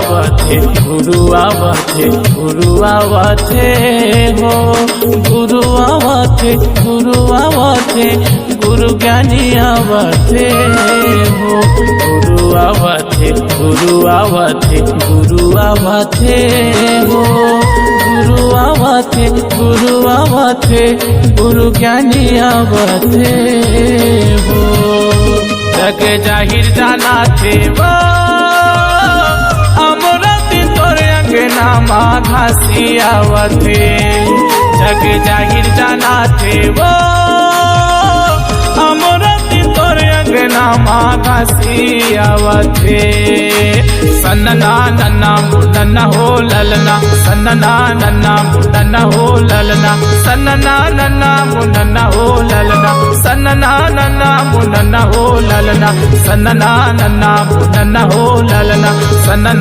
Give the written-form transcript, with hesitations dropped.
आवथे गुरु आवथे गुरु आवथे हो गुरु आवथे गुरु आवथे गुरु ज्ञानी आवथे हो गुरु आवथे गुरु आवथे गुरु आवथे हो गुरु आवथे गुरु आवथे गुरु ज्ञानी आवथे हो जग जाहिर जाना थे वो अमरती तोर अंगना माँ घासी आवथे जग जाहिर जाना थे वो अमरती तोर अंगना माँ घासी आवथे सन्ना नन्ना मुन्ना हो ललना सन्ना नन्ना मुन्ना हो ललना सन्ना नन्ना मुन्ना हो ललना सन्ना नन्ना मुन्ना हो ललना सन्ना नन्ना मुन्ना हो ललना सन्ना